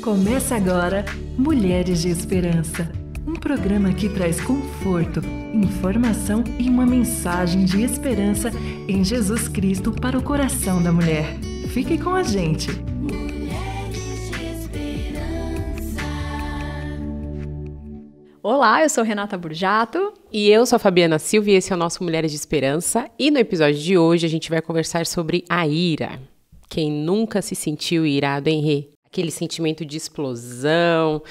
Começa agora Mulheres de Esperança, um programa que traz conforto, informação e uma mensagem de esperança em Jesus Cristo para o coração da mulher. Fique com a gente! Mulheres de Esperança. Olá, eu sou Renata Burjato. E eu sou a Fabiana Silva e esse é o nosso Mulheres de Esperança. E no episódio de hoje a gente vai conversar sobre a ira. Quem nunca se sentiu irado, hein, Rê? Aquele sentimento de explosão.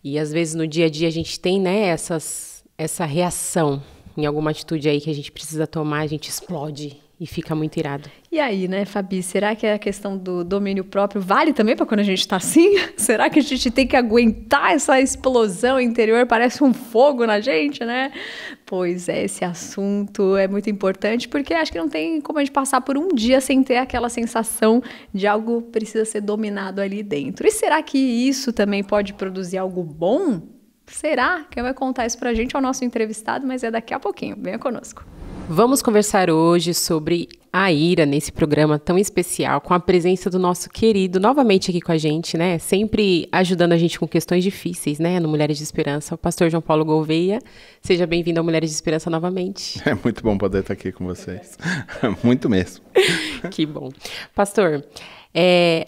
E às vezes no dia a dia a gente tem, né, essa reação em alguma atitude aí que a gente precisa tomar, a gente explode e fica muito irado. E aí, né, Fabi, será que a questão do domínio próprio vale também para quando a gente tá assim? Será que a gente tem que aguentar essa explosão interior? Parece um fogo na gente, né? Pois é, esse assunto é muito importante porque acho que não tem como a gente passar por um dia sem ter aquela sensação de algo precisa ser dominado ali dentro. E será que isso também pode produzir algo bom? Será? Quem vai contar isso pra gente é o nosso entrevistado, mas é daqui a pouquinho. Venha conosco. Vamos conversar hoje sobre a ira nesse programa tão especial, com a presença do nosso querido, novamente aqui com a gente, né? Sempre ajudando a gente com questões difíceis, né? No Mulheres de Esperança, o pastor João Paulo Gouveia. Seja bem-vindo ao Mulheres de Esperança novamente. É muito bom poder estar aqui com vocês. Muito mesmo. Que bom. Pastor,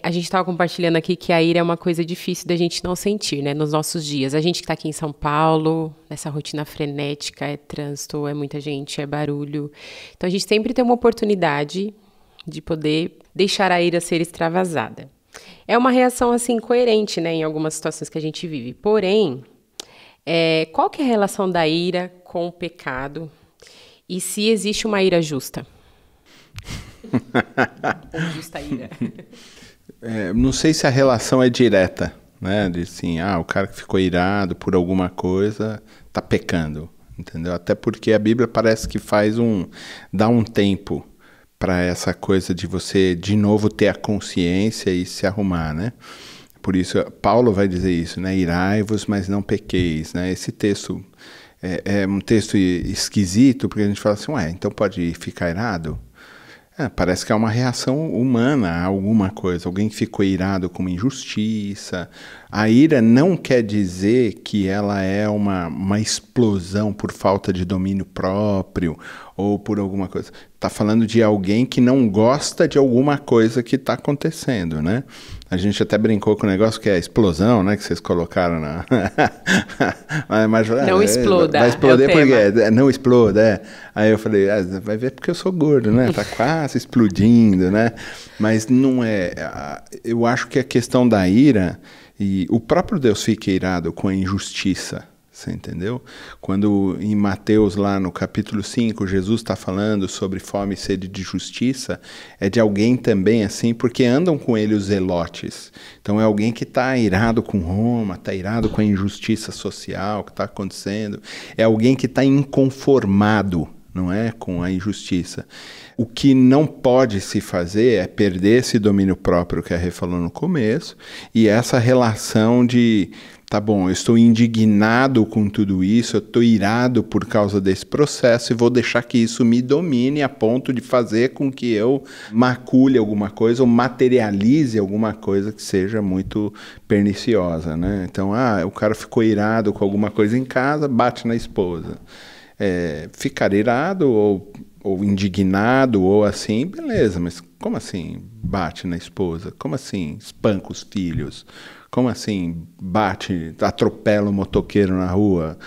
a gente estava compartilhando aqui que a ira é uma coisa difícil da gente não sentir, né, nos nossos dias. A gente que está aqui em São Paulo, nessa rotina frenética, é trânsito, é muita gente, é barulho. Então a gente sempre tem uma oportunidade de poder deixar a ira ser extravasada. É uma reação assim coerente, né, em algumas situações que a gente vive. Porém, qual que é a relação da ira com o pecado e se existe uma ira justa? Justa ira. Não sei se a relação é direta, né? De assim, o cara que ficou irado por alguma coisa tá pecando, entendeu? Até porque a Bíblia parece que dá um tempo para essa coisa de você de novo ter a consciência e se arrumar, né? Por isso Paulo vai dizer isso, né? Irai-vos, mas não pequeis, né? Esse texto é um texto esquisito, porque a gente fala assim, então pode ficar irado? Parece que é uma reação humana a alguma coisa. Alguém que ficou irado com uma injustiça. A ira não quer dizer que ela é uma explosão por falta de domínio próprio ou por alguma coisa. Está falando de alguém que não gosta de alguma coisa que está acontecendo, né? A gente até brincou com o negócio que é a explosão, né? Que vocês colocaram na... mas, não exploda. Vai explodir porque não exploda, Aí eu falei, vai ver porque eu sou gordo, né? Tá quase explodindo, né? Mas não é... Eu acho que a questão da ira... E o próprio Deus fica irado com a injustiça, você entendeu? Quando em Mateus, lá no capítulo 5, Jesus está falando sobre fome e sede de justiça, é de alguém também assim, porque andam com ele os zelotes. Então é alguém que está irado com Roma, está irado com a injustiça social que está acontecendo, é alguém que está inconformado, não é, com a injustiça. O que não pode se fazer é perder esse domínio próprio que a Rê falou no começo e essa relação de, tá bom, eu estou indignado com tudo isso, eu estou irado por causa desse processo e vou deixar que isso me domine a ponto de fazer com que eu macule alguma coisa ou materialize alguma coisa que seja muito perniciosa, né? Então, o cara ficou irado com alguma coisa em casa, bate na esposa. Ficar irado ou indignado ou assim, beleza, mas como assim bate na esposa? Como assim espanca os filhos? Como assim atropela o motoqueiro na rua?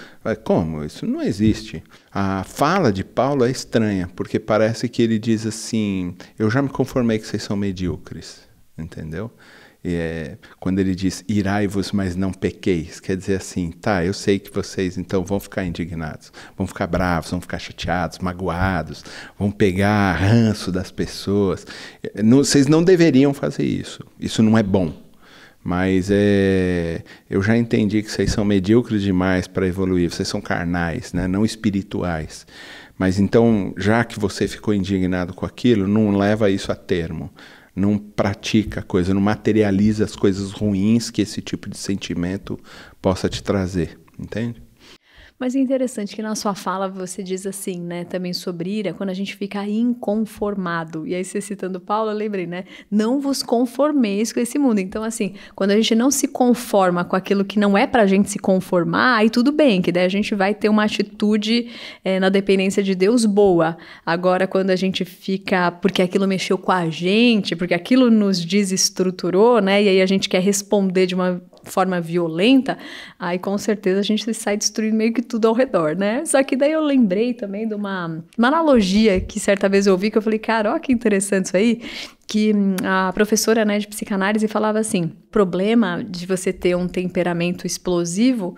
Como? Isso não existe. A fala de Paulo é estranha, porque parece que ele diz assim, eu já me conformei que vocês são medíocres, entendeu? Quando ele diz, irai-vos, mas não pequeis, quer dizer assim, eu sei que vocês então vão ficar indignados, vão ficar bravos, vão ficar chateados, magoados, vão pegar ranço das pessoas. Vocês não deveriam fazer isso não é bom. Mas eu já entendi que vocês são medíocres demais para evoluir, vocês são carnais, né? Não espirituais. Mas então, já que você ficou indignado com aquilo, não leva isso a termo. Não pratica a coisa, não materializa as coisas ruins que esse tipo de sentimento possa te trazer, entende? Mas é interessante que na sua fala você diz assim, né, também sobre ira, quando a gente fica inconformado. E aí você citando Paulo, eu lembrei, né, não vos conformeis com esse mundo. Então, assim, quando a gente não se conforma com aquilo que não é pra gente se conformar, aí tudo bem, que daí a gente vai ter uma atitude na dependência de Deus boa. Agora, quando a gente fica, porque aquilo mexeu com a gente, porque aquilo nos desestruturou, né, e aí a gente quer responder de uma forma violenta, aí com certeza a gente sai destruindo meio que tudo ao redor, né? Só que daí eu lembrei também de uma analogia que certa vez eu ouvi, que eu falei, cara, ó que interessante isso aí, que a professora, né, de psicanálise falava assim, problema de você ter um temperamento explosivo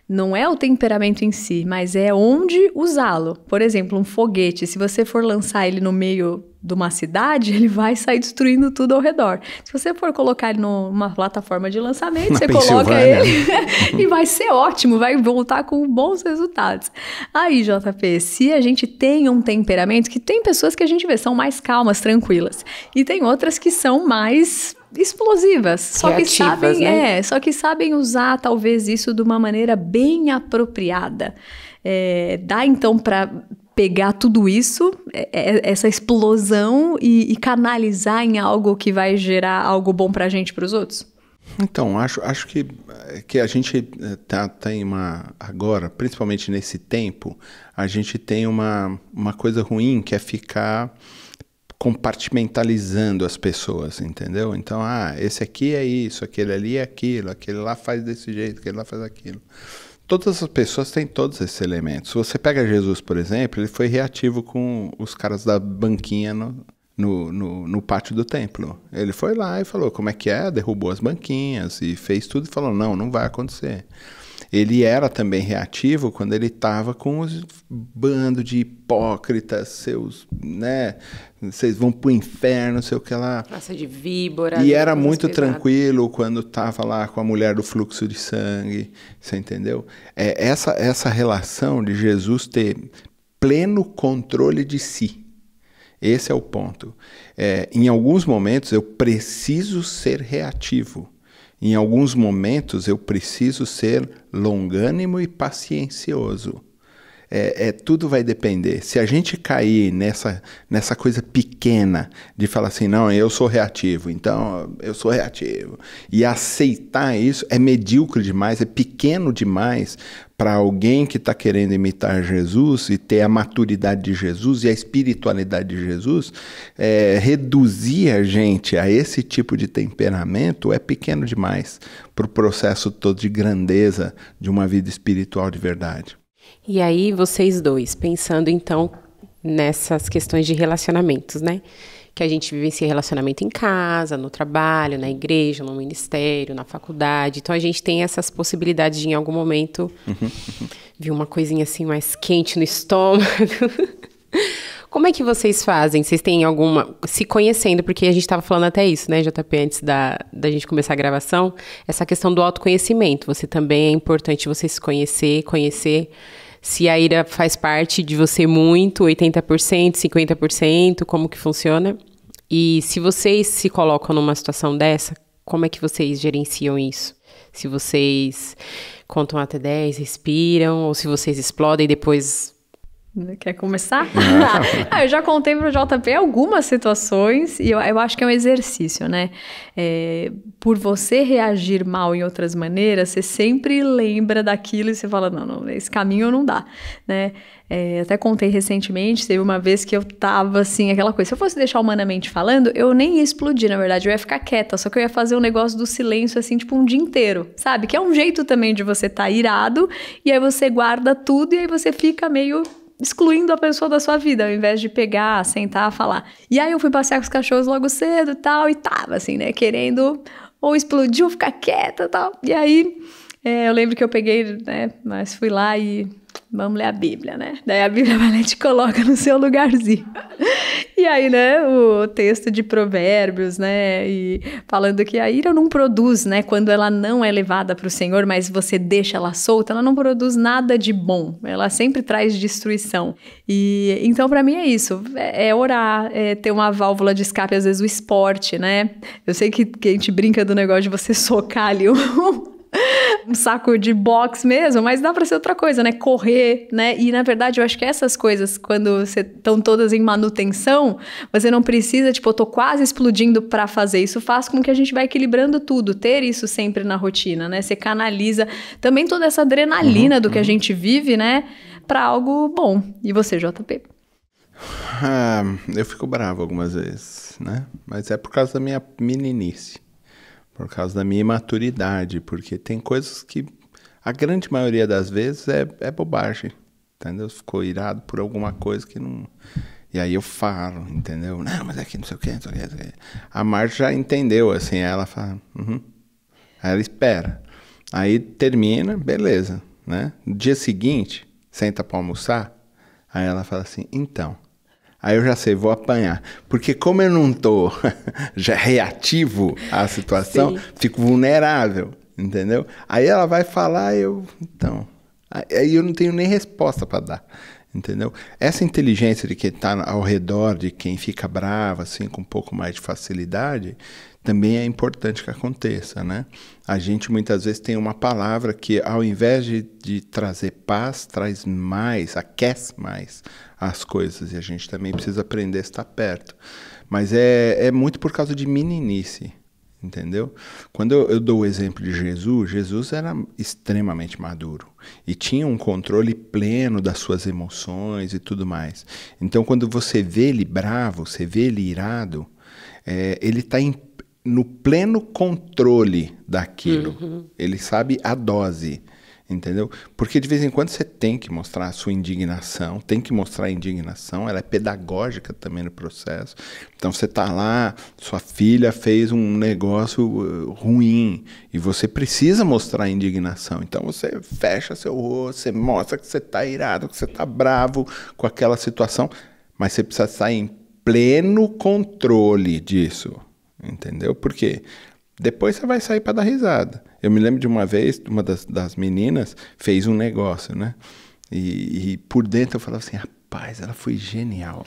não é o temperamento em si, mas é onde usá-lo. Por exemplo, um foguete, se você for lançar ele no meio de uma cidade, ele vai sair destruindo tudo ao redor. Se você for colocar ele numa plataforma de lançamento, você coloca ele e vai ser ótimo, vai voltar com bons resultados. Aí, JP, se a gente tem um temperamento, que tem pessoas que a gente vê, são mais calmas, tranquilas, e tem outras que são mais explosivas, só que sabem usar talvez isso de uma maneira bem apropriada. Dá então para pegar tudo isso, essa explosão e canalizar em algo que vai gerar algo bom pra gente e pros outros? Então, acho que a gente tem agora, principalmente nesse tempo, a gente tem uma coisa ruim que é ficar compartimentalizando as pessoas, entendeu? Então, esse aqui é isso, aquele ali é aquilo, aquele lá faz desse jeito, aquele lá faz aquilo. Todas as pessoas têm todos esses elementos. Se você pega Jesus, por exemplo, ele foi reativo com os caras da banquinha no pátio do templo. Ele foi lá e falou como é que é, derrubou as banquinhas e fez tudo e falou, não vai acontecer. Ele era também reativo quando ele estava com os bando de hipócritas, seus, né, vocês vão pro inferno, sei o que lá. Raça de víbora. E era muito tranquilo quando estava lá com a mulher do fluxo de sangue, você entendeu? Essa relação de Jesus ter pleno controle de si. Esse é o ponto. Em alguns momentos eu preciso ser reativo. Em alguns momentos eu preciso ser longânimo e paciencioso. Tudo vai depender. Se a gente cair nessa coisa pequena de falar assim, não, eu sou reativo, então eu sou reativo, e aceitar isso é medíocre demais, é pequeno demais para alguém que está querendo imitar Jesus e ter a maturidade de Jesus e a espiritualidade de Jesus, reduzir a gente a esse tipo de temperamento é pequeno demais para o processo todo de grandeza de uma vida espiritual de verdade. E aí, vocês dois, pensando então nessas questões de relacionamentos, né? Que a gente vivencia relacionamento em casa, no trabalho, na igreja, no ministério, na faculdade. Então, a gente tem essas possibilidades de, em algum momento, vir uma coisinha assim mais quente no estômago. Como é que vocês fazem? Vocês têm alguma... Se conhecendo, porque a gente estava falando até isso, né, JP, antes da gente começar a gravação, essa questão do autoconhecimento. Você também é importante você se conhecer se a ira faz parte de você muito, 80%, 50%, como que funciona? E se vocês se colocam numa situação dessa, como é que vocês gerenciam isso? Se vocês contam até 10, respiram, ou se vocês explodem e depois... Quer começar? Eu já contei pro JP algumas situações e eu acho que é um exercício, né? Por você reagir mal em outras maneiras, você sempre lembra daquilo e você fala, não, esse caminho não dá, né? Até contei recentemente, teve uma vez que eu tava assim, aquela coisa, se eu fosse deixar humanamente falando, eu nem ia explodir, na verdade, eu ia ficar quieta, só que eu ia fazer um negócio do silêncio assim, tipo um dia inteiro, sabe? Que é um jeito também de você estar irado e aí você guarda tudo e aí você fica meio... excluindo a pessoa da sua vida, ao invés de pegar, sentar, falar. E aí eu fui passear com os cachorros logo cedo e tava assim, né, querendo ou explodir ou ficar quieta e tal. E aí, eu lembro que eu peguei, né, mas fui lá e vamos ler a Bíblia, né? Daí a Bíblia vai lá e te coloca no seu lugarzinho. E aí, né, o texto de Provérbios, né, e falando que a ira não produz, né, quando ela não é levada para o Senhor, mas você deixa ela solta, ela não produz nada de bom, ela sempre traz destruição. E então, para mim, é isso, é orar, é ter uma válvula de escape, às vezes o esporte, né, eu sei que a gente brinca do negócio de você socar ali um saco de boxe mesmo, mas dá pra ser outra coisa, né? Correr, né? E, na verdade, eu acho que essas coisas, quando você estão todas em manutenção, você não precisa, tipo, eu tô quase explodindo pra fazer. Isso faz com que a gente vai equilibrando tudo, ter isso sempre na rotina, né? Você canaliza também toda essa adrenalina do que a gente vive, né? Pra algo bom. E você, JP? Eu fico bravo algumas vezes, né? Mas é por causa da minha meninice, por causa da minha imaturidade, porque tem coisas que a grande maioria das vezes é bobagem, entendeu? Ficou irado por alguma coisa que não... E aí eu falo, entendeu? Não, mas é que não sei o quê, não sei o quê, não sei o quê. A Marcia já entendeu, assim, ela fala... Aí ela espera. Aí termina, beleza, né? No dia seguinte, senta pra almoçar, aí ela fala assim, então... Aí eu já sei, vou apanhar. Porque como eu não tô já reativo à situação, fico vulnerável, entendeu? Aí ela vai falar, então... Aí eu não tenho nem resposta para dar, entendeu? Essa inteligência de quem está ao redor, de quem fica bravo, assim, com um pouco mais de facilidade, também é importante que aconteça, né? A gente muitas vezes tem uma palavra que, ao invés de trazer paz, traz mais, aquece mais as coisas. E a gente também precisa aprender a estar perto. Mas é muito por causa de meninice, entendeu? Quando eu dou o exemplo de Jesus era extremamente maduro. E tinha um controle pleno das suas emoções e tudo mais. Então, quando você vê ele bravo, você vê ele irado, ele está no pleno controle daquilo. Ele sabe a dose, entendeu? Porque de vez em quando você tem que mostrar a sua indignação, tem que mostrar a indignação, ela é pedagógica também no processo. Então você está lá, sua filha fez um negócio ruim e você precisa mostrar a indignação. Então você fecha seu rosto, você mostra que você está irado, que você está bravo com aquela situação, mas você precisa estar em pleno controle disso. Entendeu? Porque depois você vai sair para dar risada. Eu me lembro de uma vez, uma das meninas fez um negócio, né? E por dentro eu falava assim, rapaz, ela foi genial.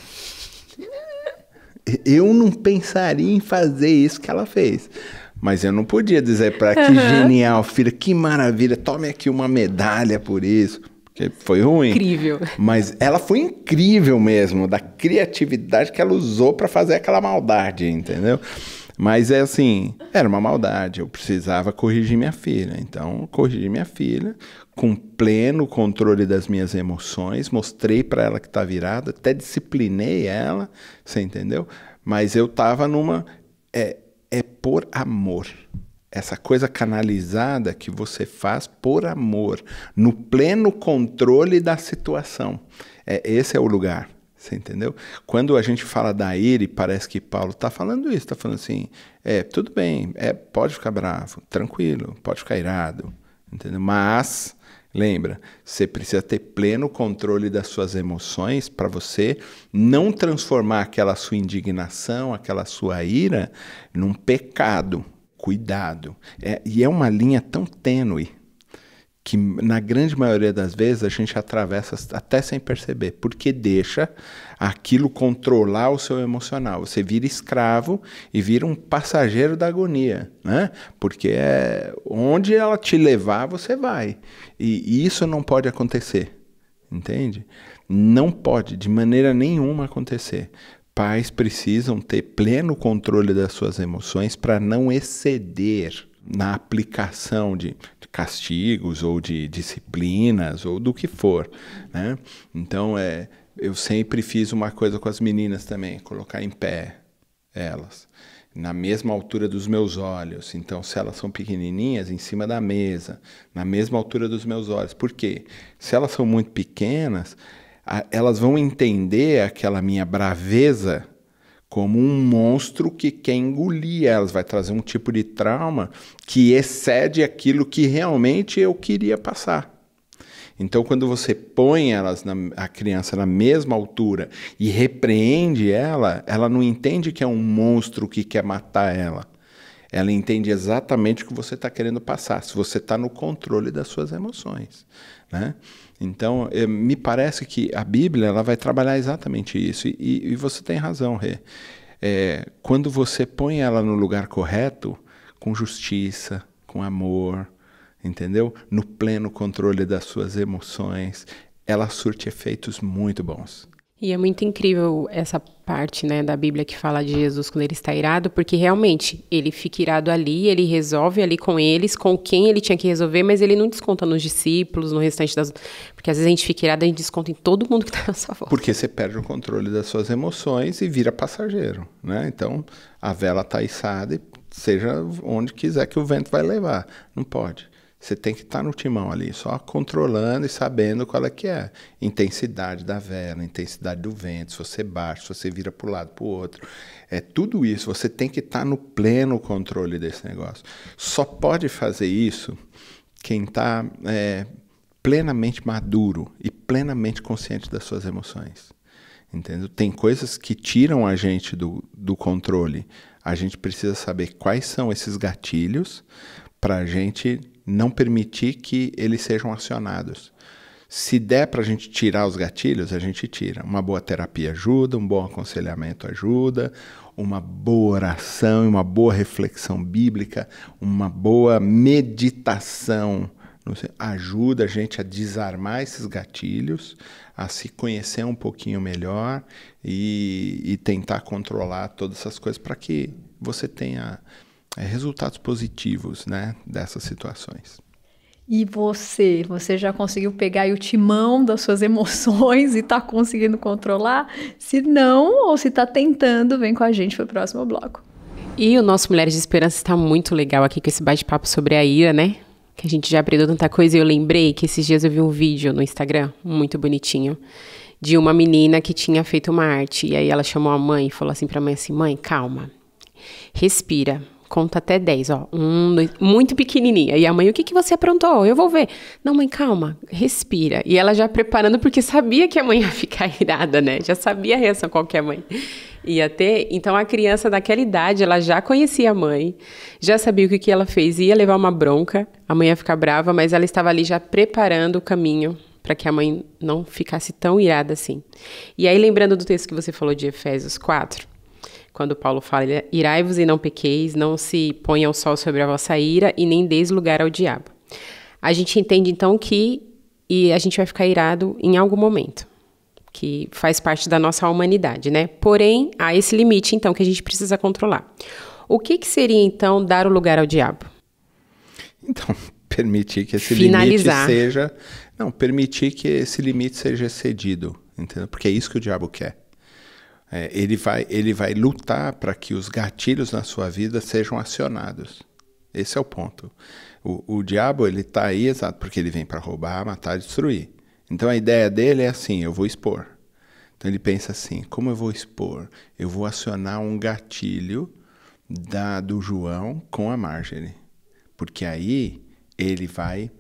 Eu não pensaria em fazer isso que ela fez. Mas eu não podia dizer para ela, que genial, filha, que maravilha, tome aqui uma medalha por isso. Porque foi ruim. Incrível. Mas ela foi incrível mesmo, da criatividade que ela usou para fazer aquela maldade, entendeu? Mas é assim, era uma maldade, eu precisava corrigir minha filha. Então, corrigi minha filha com pleno controle das minhas emoções, mostrei para ela que está virada, até disciplinei ela, você entendeu? Mas eu estava numa... É por amor. Essa coisa canalizada que você faz por amor, no pleno controle da situação. Esse é o lugar. Você entendeu? Quando a gente fala da ira, parece que Paulo está falando isso, está falando assim, tudo bem, pode ficar bravo, tranquilo, pode ficar irado, entendeu? Mas, lembra, você precisa ter pleno controle das suas emoções para você não transformar aquela sua indignação, aquela sua ira, num pecado. Cuidado. E é uma linha tão tênue, que na grande maioria das vezes a gente atravessa até sem perceber, porque deixa aquilo controlar o seu emocional. Você vira escravo e vira um passageiro da agonia, né? Porque onde ela te levar, você vai. E isso não pode acontecer, entende? Não pode, de maneira nenhuma, acontecer. Pais precisam ter pleno controle das suas emoções para não exceder na aplicação de castigos ou de disciplinas ou do que for, né? Então, eu sempre fiz uma coisa com as meninas também, colocar em pé elas, na mesma altura dos meus olhos. Então, se elas são pequenininhas, em cima da mesa, na mesma altura dos meus olhos. Por quê? Se elas são muito pequenas, elas vão entender aquela minha braveza como um monstro que quer engolir elas, vai trazer um tipo de trauma que excede aquilo que realmente eu queria passar. Então, quando você põe a criança na mesma altura e repreende ela não entende que é um monstro que quer matar ela. Ela entende exatamente o que você está querendo passar, se você está no controle das suas emoções, né? Então, me parece que a Bíblia ela vai trabalhar exatamente isso. E você tem razão, Rê. Quando você põe ela no lugar correto, com justiça, com amor, entendeu? No pleno controle das suas emoções, ela surte efeitos muito bons. E é muito incrível essa parte, né, da Bíblia que fala de Jesus quando ele está irado, porque realmente ele fica irado ali, ele resolve ali com eles, com quem ele tinha que resolver, mas ele não desconta nos discípulos, no restante das... Porque às vezes a gente fica irado e a gente desconta em todo mundo que está na sua volta. Porque você perde o controle das suas emoções e vira passageiro, né? Então, a vela está içada e seja onde quiser que o vento vai levar. Não pode. Você tem que estar no timão ali, só controlando e sabendo qual é que é. Intensidade da vela, intensidade do vento, se você baixa, se você vira para um lado, para o outro. Tudo isso, você tem que estar no pleno controle desse negócio. Só pode fazer isso quem está plenamente maduro e plenamente consciente das suas emoções. Entendeu? Tem coisas que tiram a gente do controle. A gente precisa saber quais são esses gatilhos para a gente não permitir que eles sejam acionados. Se der para a gente tirar os gatilhos, a gente tira. Uma boa terapia ajuda, um bom aconselhamento ajuda, uma boa oração, uma boa reflexão bíblica, uma boa meditação ajuda a gente a desarmar esses gatilhos, a se conhecer um pouquinho melhor e tentar controlar todas essas coisas para que você tenha resultados positivos, né, dessas situações. E você já conseguiu pegar aí o timão das suas emoções e está conseguindo controlar? Se não, ou se está tentando, vem com a gente para o próximo bloco. E o nosso Mulheres de Esperança está muito legal aqui com esse bate-papo sobre a ira, né? Que a gente já aprendeu tanta coisa e eu lembrei que esses dias eu vi um vídeo no Instagram, muito bonitinho, de uma menina que tinha feito uma arte. E aí ela chamou a mãe e falou assim pra mãe assim, mãe, calma, respira. Conta até 10, ó. 1, 2, muito pequenininha. E a mãe, o que você aprontou? Eu vou ver. Não, mãe, calma, respira. E ela já preparando, porque sabia que a mãe ia ficar irada, né? Já sabia a reação qualquer mãe ia ter. Então, a criança daquela idade, ela já conhecia a mãe, já sabia o que ela fez, ia levar uma bronca, a mãe ia ficar brava, mas ela estava ali já preparando o caminho para que a mãe não ficasse tão irada assim. E aí, lembrando do texto que você falou de Efésios 4, quando Paulo fala, irai-vos e não pequeis, não se ponha o sol sobre a vossa ira e nem deis lugar ao diabo. A gente entende, então, que a gente vai ficar irado em algum momento, que faz parte da nossa humanidade, né? Porém, há esse limite, então, que a gente precisa controlar. O que seria, então, dar o lugar ao diabo? Então, permitir que esse Finalizar. limite seja... Não, permitir que esse limite seja excedido, entendeu? Porque é isso que o diabo quer. Ele vai lutar para que os gatilhos na sua vida sejam acionados. Esse é o ponto. O diabo, ele está aí, exato, porque ele vem para roubar, matar e destruir. Então, a ideia dele é assim, eu vou expor. Então, ele pensa assim, como eu vou expor? Eu vou acionar um gatilho do João com a Marjorie. Porque aí, ele vai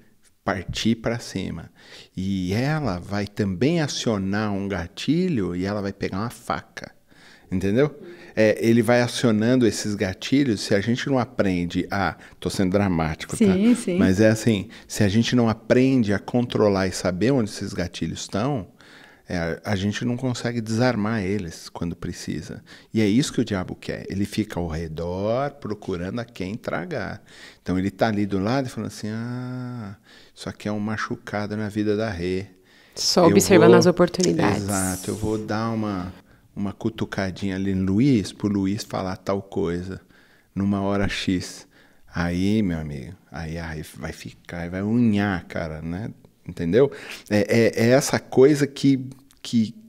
partir para cima. E ela vai também acionar um gatilho e ela vai pegar uma faca. Entendeu? Ele vai acionando esses gatilhos. Se a gente não aprende a... Estou sendo dramático, sim, tá? Sim. Mas é assim, se a gente não aprende a controlar e saber onde esses gatilhos estão, a gente não consegue desarmar eles quando precisa. E é isso que o diabo quer. Ele fica ao redor procurando a quem tragar. Então ele está ali do lado e falando assim, isso aqui é um machucado na vida da Rê. Só observando as oportunidades. Exato, eu vou dar uma cutucadinha ali no Luiz, pro Luiz falar tal coisa, numa hora X. Aí, meu amigo, aí vai ficar, vai unhar, cara, né? Entendeu? É essa coisa que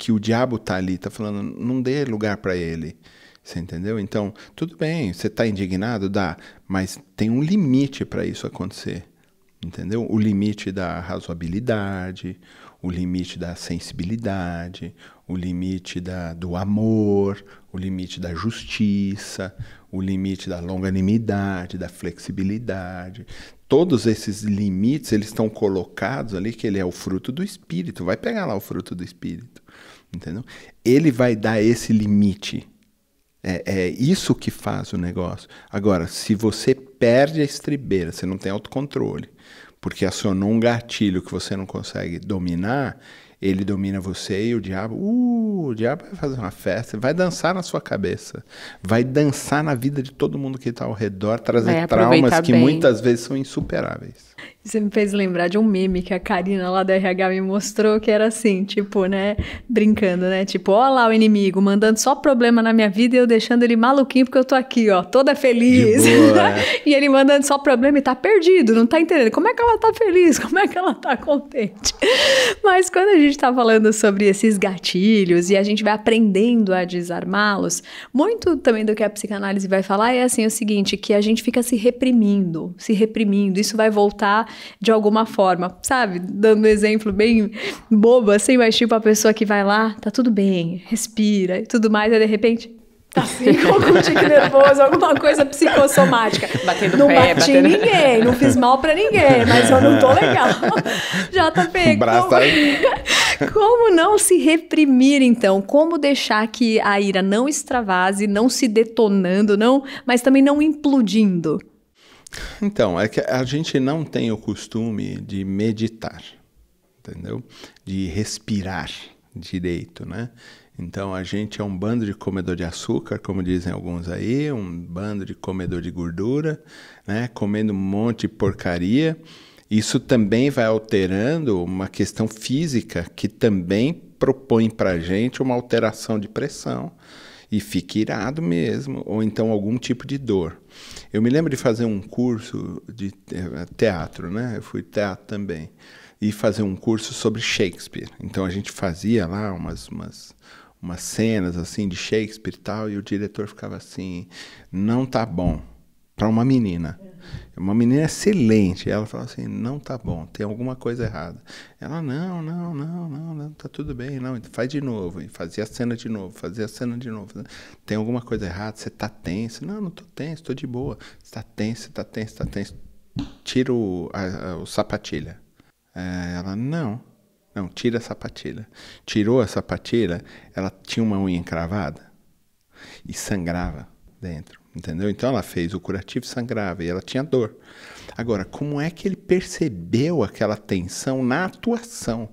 o diabo tá ali, tá falando, não dê lugar para ele. Você entendeu? Então, tudo bem, você tá indignado? Dá, mas tem um limite para isso acontecer. Entendeu? O limite da razoabilidade, o limite da sensibilidade, o limite do amor, o limite da justiça, o limite da longanimidade, da flexibilidade. Todos esses limites, eles estão colocados ali, que ele é o fruto do Espírito. Vai pegar lá o fruto do Espírito, entendeu? Ele vai dar esse limite. É isso que faz o negócio. Agora, se você perde a estribeira, você não tem autocontrole, porque acionou um gatilho que você não consegue dominar, ele domina você e o diabo vai fazer uma festa, vai dançar na sua cabeça, vai dançar na vida de todo mundo que está ao redor, trazer traumas que muitas vezes são insuperáveis. Você me fez lembrar de um meme que a Karina lá da RH me mostrou, que era assim, tipo, né, brincando, né, tipo, ó lá o inimigo, mandando só problema na minha vida e eu deixando ele maluquinho porque eu tô aqui, ó, toda feliz. De boa, é. E ele mandando só problema e tá perdido, não tá entendendo. Como é que ela tá feliz? Como é que ela tá contente? Mas quando a gente tá falando sobre esses gatilhos e a gente vai aprendendo a desarmá-los, muito também do que a psicanálise vai falar é assim, o seguinte, que a gente fica se reprimindo, isso vai voltar de alguma forma, sabe? Dando um exemplo bem bobo, assim, mas tipo a pessoa que vai lá, tá tudo bem, respira e tudo mais, aí de repente tá assim, com algum tique nervoso, alguma coisa psicossomática. Batendo não pé, bati em ninguém, não fiz mal pra ninguém, mas eu não tô legal. JP, Braço aí. como não se reprimir, então? Como deixar que a ira não extravase, não se detonando, não, mas também não implodindo? Então, é que a gente não tem o costume de meditar, entendeu? De respirar direito, né? Então, a gente é um bando de comedor de açúcar, como dizem alguns aí, um bando de comedor de gordura, né? Comendo um monte de porcaria. Isso também vai alterando uma questão física que também propõe pra gente uma alteração de pressão. E fica irado mesmo, ou então algum tipo de dor. Eu me lembro de fazer um curso de teatro, né? Eu fui teatro também. E fazer um curso sobre Shakespeare. Então a gente fazia lá umas cenas assim de Shakespeare e tal, e o diretor ficava assim, não tá bom. Para uma menina excelente, ela falou assim, não tá bom, tem alguma coisa errada. Ela, não, tá tudo bem, não, faz de novo, e fazia a cena de novo, tem alguma coisa errada, você tá tenso? Não tô tenso, tô de boa. Você tá tenso, tira o sapatilha. Ela, não, tira a sapatilha. Tirou a sapatilha, ela tinha uma unha encravada e sangrava dentro. Entendeu? Então ela fez o curativo e sangrava e ela tinha dor. Agora, como é que ele percebeu aquela tensão na atuação?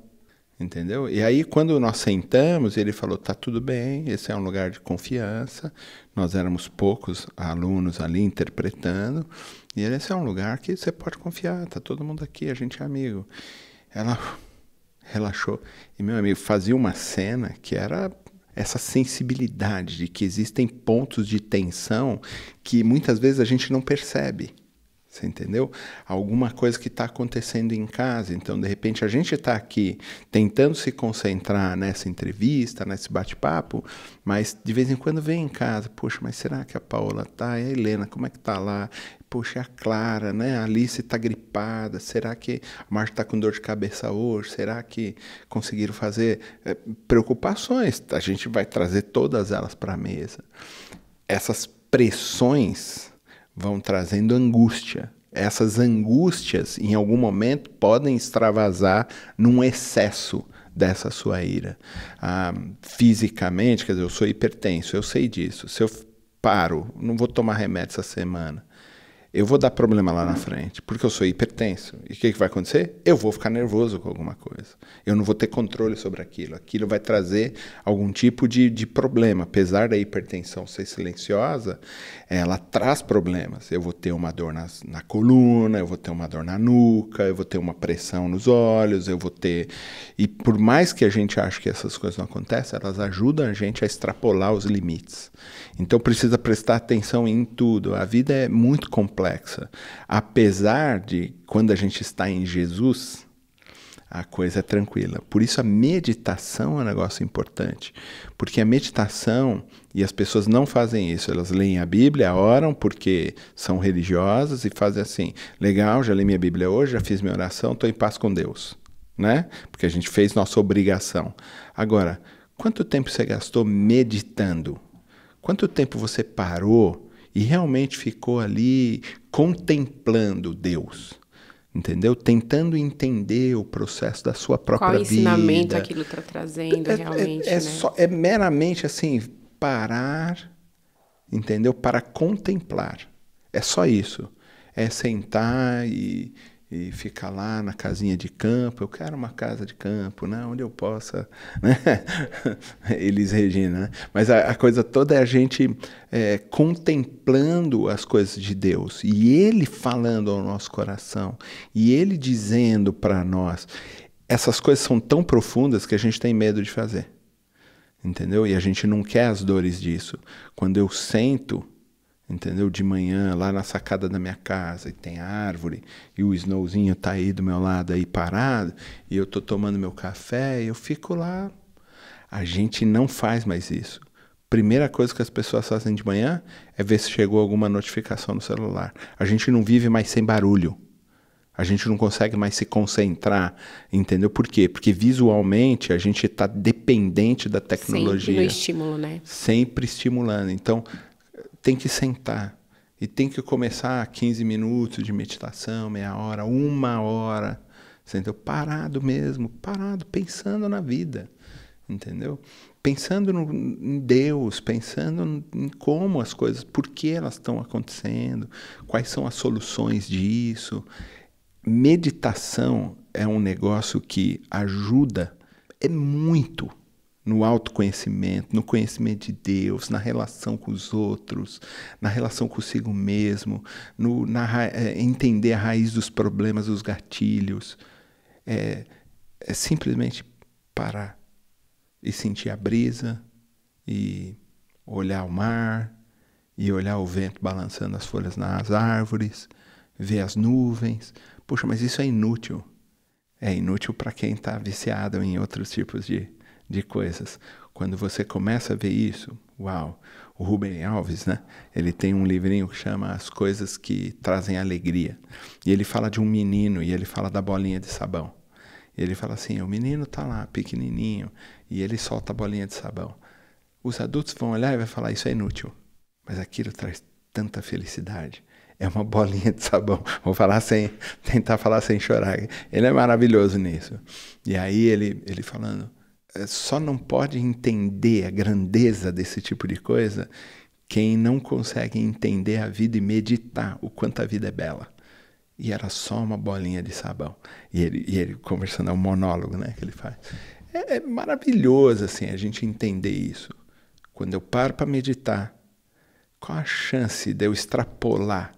Entendeu? E aí, quando nós sentamos, ele falou, tá tudo bem, esse é um lugar de confiança, nós éramos poucos alunos ali interpretando, e esse é um lugar que você pode confiar, tá todo mundo aqui, a gente é amigo. Ela relaxou. E meu amigo fazia uma cena que era essa sensibilidade de que existem pontos de tensão que muitas vezes a gente não percebe. Você entendeu? Alguma coisa que está acontecendo em casa. Então, de repente, a gente está aqui tentando se concentrar nessa entrevista, nesse bate-papo, mas de vez em quando vem em casa. Poxa, mas será que a Paola tá? E a Helena, como é que tá lá? Poxa, a Clara, né? A Alice está gripada. Será que a Marta está com dor de cabeça hoje? Será que conseguiram fazer preocupações? A gente vai trazer todas elas para a mesa. Essas pressões vão trazendo angústia. Essas angústias, em algum momento, podem extravasar num excesso dessa sua ira. Fisicamente, quer dizer, eu sou hipertenso, eu sei disso. Se eu paro, não vou tomar remédio essa semana, eu vou dar problema lá na frente, porque eu sou hipertenso. E o que vai acontecer? Eu vou ficar nervoso com alguma coisa. Eu não vou ter controle sobre aquilo. Aquilo vai trazer algum tipo de problema. Apesar da hipertensão ser silenciosa, ela traz problemas. Eu vou ter uma dor na coluna, eu vou ter uma dor na nuca, eu vou ter uma pressão nos olhos, eu vou ter... E por mais que a gente ache que essas coisas não acontecem, elas ajudam a gente a extrapolar os limites. Então precisa prestar atenção em tudo. A vida é muito complexa. Apesar de, quando a gente está em Jesus, a coisa é tranquila. Por isso a meditação é um negócio importante. Porque a meditação, e as pessoas não fazem isso, elas leem a Bíblia, oram porque são religiosas e fazem assim, legal, já li minha Bíblia hoje, já fiz minha oração, estou em paz com Deus. Né? Porque a gente fez nossa obrigação. Agora, quanto tempo você gastou meditando? Quanto tempo você parou e realmente ficou ali contemplando Deus? Entendeu? Tentando entender o processo da sua própria vida. Qual ensinamento aquilo está trazendo realmente, né? É meramente assim, parar, entendeu? Para contemplar. É só isso. É sentar e e ficar lá na casinha de campo. Eu quero uma casa de campo, né? Onde eu possa, né? Elis Regina, né? Mas a coisa toda é a gente contemplando as coisas de Deus e Ele falando ao nosso coração e Ele dizendo para nós. Essas coisas são tão profundas que a gente tem medo de fazer, entendeu? E a gente não quer as dores disso. Quando eu sento, entendeu? De manhã, lá na sacada da minha casa, e tem árvore, e o Snowzinho tá aí do meu lado, aí parado, e eu tô tomando meu café, e eu fico lá. A gente não faz mais isso. Primeira coisa que as pessoas fazem de manhã é ver se chegou alguma notificação no celular. A gente não vive mais sem barulho. A gente não consegue mais se concentrar, entendeu? Por quê? Porque visualmente a gente está dependente da tecnologia. Sempre no estímulo, né? Sempre estimulando. Então, tem que sentar e tem que começar 15 minutos de meditação, meia hora, 1 hora, entendeu? Parado mesmo, parado, pensando na vida, entendeu? Pensando em Deus, pensando em como as coisas, por que elas estão acontecendo, quais são as soluções disso. Meditação é um negócio que ajuda, muito no autoconhecimento, no conhecimento de Deus, na relação com os outros, na relação consigo mesmo, entender a raiz dos problemas, os gatilhos. É simplesmente parar e sentir a brisa, e olhar o mar, e olhar o vento balançando as folhas nas árvores, ver as nuvens. Poxa, mas isso é inútil. É inútil para quem está viciado em outros tipos de coisas. Quando você começa a ver isso, uau! O Rubem Alves, né? Ele tem um livrinho que chama As Coisas que Trazem Alegria. E ele fala de um menino, e ele fala da bolinha de sabão. E ele fala assim, o menino está lá, pequenininho, e ele solta a bolinha de sabão. Os adultos vão olhar e vão falar, isso é inútil. Mas aquilo traz tanta felicidade. É uma bolinha de sabão. Vou tentar falar sem chorar. Ele é maravilhoso nisso. E aí ele falando, só não pode entender a grandeza desse tipo de coisa quem não consegue entender a vida e meditar o quanto a vida é bela. E era só uma bolinha de sabão. E ele conversando, é um monólogo, né, que ele faz. É maravilhoso assim, a gente entender isso. Quando eu paro para meditar, qual a chance de eu extrapolar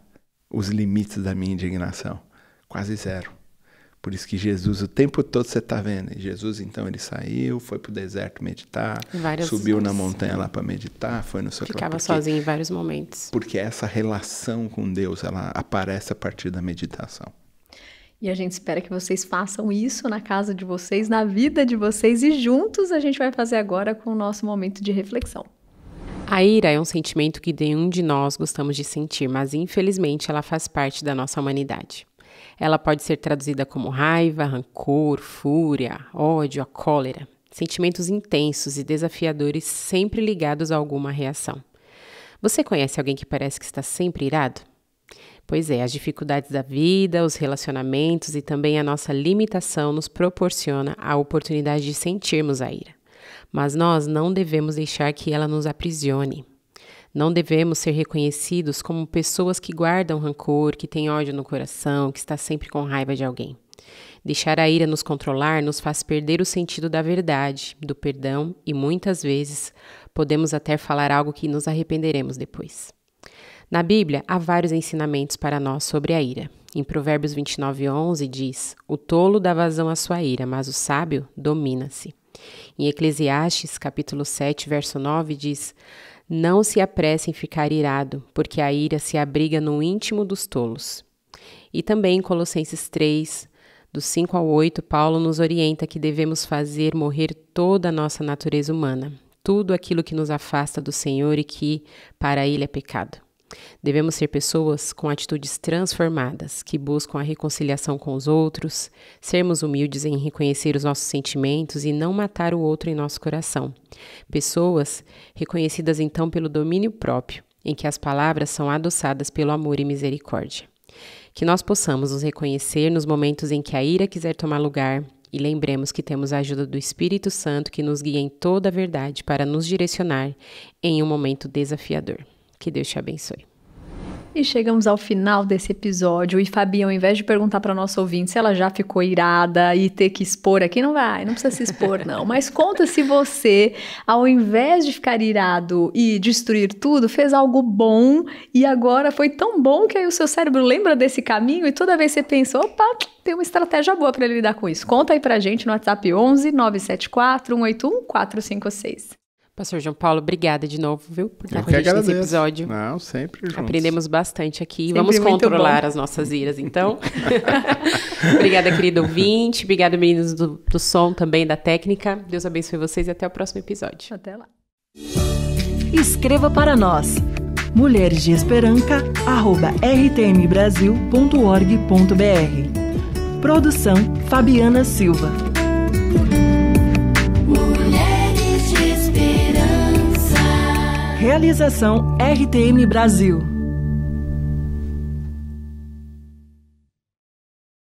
os limites da minha indignação? Quase zero. Por isso que Jesus, o tempo todo você está vendo. E Jesus, então, ele saiu, foi para o deserto meditar, subiu na montanha lá para meditar, foi no seu... Ficava sozinho em vários momentos. Porque essa relação com Deus, ela aparece a partir da meditação. E a gente espera que vocês façam isso na casa de vocês, na vida de vocês, e juntos a gente vai fazer agora com o nosso momento de reflexão. A ira é um sentimento que nenhum de nós gostamos de sentir, mas infelizmente ela faz parte da nossa humanidade. Ela pode ser traduzida como raiva, rancor, fúria, ódio, a cólera. Sentimentos intensos e desafiadores sempre ligados a alguma reação. Você conhece alguém que parece que está sempre irado? Pois é, as dificuldades da vida, os relacionamentos e também a nossa limitação nos proporciona a oportunidade de sentirmos a ira. Mas nós não devemos deixar que ela nos aprisione. Não devemos ser reconhecidos como pessoas que guardam rancor, que têm ódio no coração, que está sempre com raiva de alguém. Deixar a ira nos controlar nos faz perder o sentido da verdade, do perdão e muitas vezes podemos até falar algo que nos arrependeremos depois. Na Bíblia, há vários ensinamentos para nós sobre a ira. Em Provérbios 29:11 diz, o tolo dá vazão à sua ira, mas o sábio domina-se. Em Eclesiastes, capítulo 7, verso 9, diz, não se apresse em ficar irado, porque a ira se abriga no íntimo dos tolos. E também em Colossenses 3, dos 5 ao 8, Paulo nos orienta que devemos fazer morrer toda a nossa natureza humana, tudo aquilo que nos afasta do Senhor e que para Ele é pecado. Devemos ser pessoas com atitudes transformadas, que buscam a reconciliação com os outros, sermos humildes em reconhecer os nossos sentimentos e não matar o outro em nosso coração. Pessoas reconhecidas então pelo domínio próprio, em que as palavras são adoçadas pelo amor e misericórdia. Que nós possamos nos reconhecer nos momentos em que a ira quiser tomar lugar e lembremos que temos a ajuda do Espírito Santo que nos guia em toda a verdade para nos direcionar em um momento desafiador. Que Deus te abençoe. E chegamos ao final desse episódio e Fabi, ao invés de perguntar para nossa ouvinte se ela já ficou irada e ter que expor aqui, não precisa se expor não, mas conta se você, ao invés de ficar irado e destruir tudo, fez algo bom e agora foi tão bom que aí o seu cérebro lembra desse caminho e toda vez você pensa, opa, tem uma estratégia boa para ele lidar com isso. Conta aí pra gente no WhatsApp 11 974 181 456. Pastor João Paulo, obrigada de novo, viu, por estar Eu com a que gente nesse agradeço. episódio. Não, sempre juntos. Aprendemos bastante aqui. Sempre Vamos muito controlar bom. as nossas iras, então. Obrigada, querido ouvinte. Obrigada, meninos do som também, da técnica. Deus abençoe vocês e até o próximo episódio. Até lá. Escreva para nós mulheresdeesperanca@rtmbrasil.org.br. Produção Fabiana Silva. Mulheres de Esperança. Realização RTM Brasil.